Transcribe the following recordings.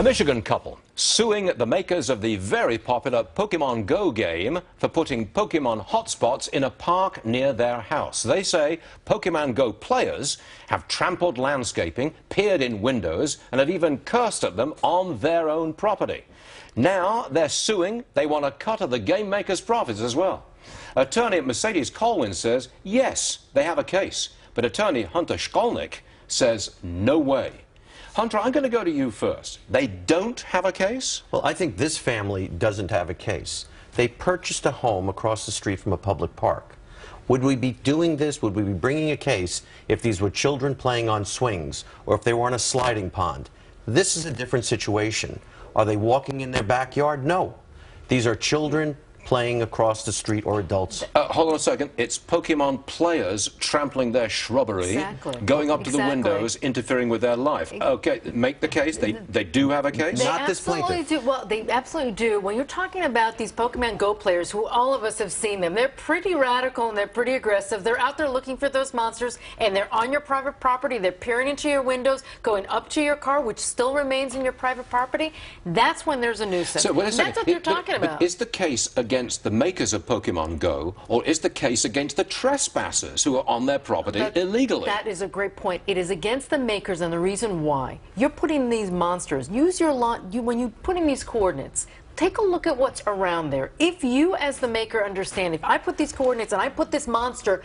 A Michigan couple suing the makers of the very popular Pokemon Go game for putting Pokemon hotspots in a park near their house. They say Pokemon Go players have trampled landscaping, peered in windows, and have even cursed at them on their own property. Now they're suing. They want a cut of the game makers' profits as well. Attorney at Mercedes Colwyn says, yes, they have a case. But attorney Hunter Shkolnik says, no way. Hunter, I'm going to go to you first. They don't have a case? Well, I think this family doesn't have a case. They purchased a home across the street from a public park. Would we be doing this, would we be bringing a case if these were children playing on swings or if they were in a sliding pond? This is a different situation. Are they walking in their backyard? No. These are children playing across the street or adults. Hold on a second. It's Pokemon players trampling their shrubbery, going up to the windows, interfering with their life. Okay, make the case. They do have a case? Not this plaintiff. Well, they absolutely do. When you're talking about these Pokemon Go players, who all of us have seen them, they're pretty radical and they're pretty aggressive. They're out there looking for those monsters, and they're on your private property. They're peering into your windows, going up to your car, which still remains in your private property. That's when there's a nuisance. So, wait a second. That's what you're talking about. But is the case against the makers of Pokemon Go, or is the case against the trespassers who are on their property illegally? That is a great point. It is against the makers, and the reason why. You're putting these monsters, use your lot, when you're putting these coordinates, take a look at what's around there. If you, as the maker, understand, if I put these coordinates and I put this monster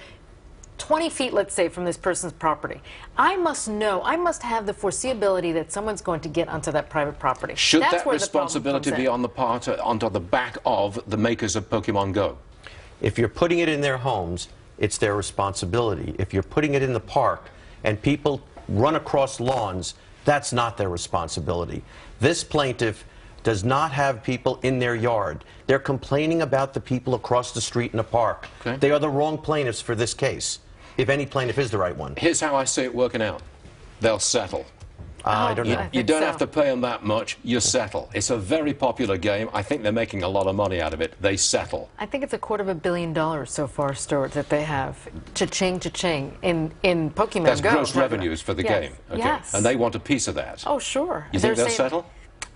20 feet, let's say, from this person's property, I must know, I must have the foreseeability that someone's going to get onto that private property. Should that responsibility be on the part, onto the back of the makers of Pokemon Go? If you're putting it in their homes, it's their responsibility. If you're putting it in the park and people run across lawns, that's not their responsibility. This plaintiff does not have people in their yard. They're complaining about the people across the street in the park. Okay. They are the wrong plaintiffs for this case, if any plaintiff is the right one. Here's how I see it working out. They'll settle. I don't know. You don't have to pay them that much. You settle. It's a very popular game. I think they're making a lot of money out of it. They settle. I think it's $250 million so far, Stuart, that they have cha-ching in Pokemon Go. That's gross revenues for the game. Okay. Yes. And they want a piece of that. Oh, sure. You think they'll settle?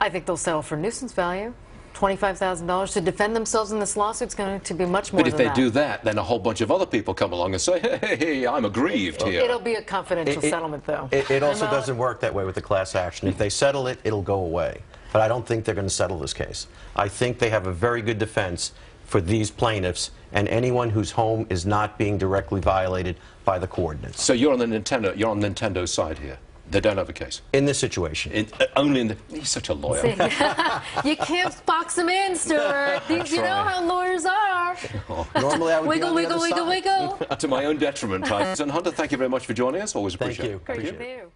I think they'll settle for nuisance value. $25,000 to defend themselves in this lawsuit is going to be much more than that. But if they do that, then a whole bunch of other people come along and say, hey, I'm aggrieved here. It'll be a confidential settlement, though. It also doesn't work that way with the class action. If they settle it, it'll go away. But I don't think they're going to settle this case. I think they have a very good defense for these plaintiffs and anyone whose home is not being directly violated by the coordinates. So you're on Nintendo's side here. They don't have a case. In this situation. Only in the... He's such a lawyer. You can't box them in, Stuart. You know how lawyers are. Normally I would wiggle, be on the wiggle, other wiggle, side. wiggle. To my own detriment. And Hunter, thank you very much for joining us. Always appreciate it. Thank you. Great to you.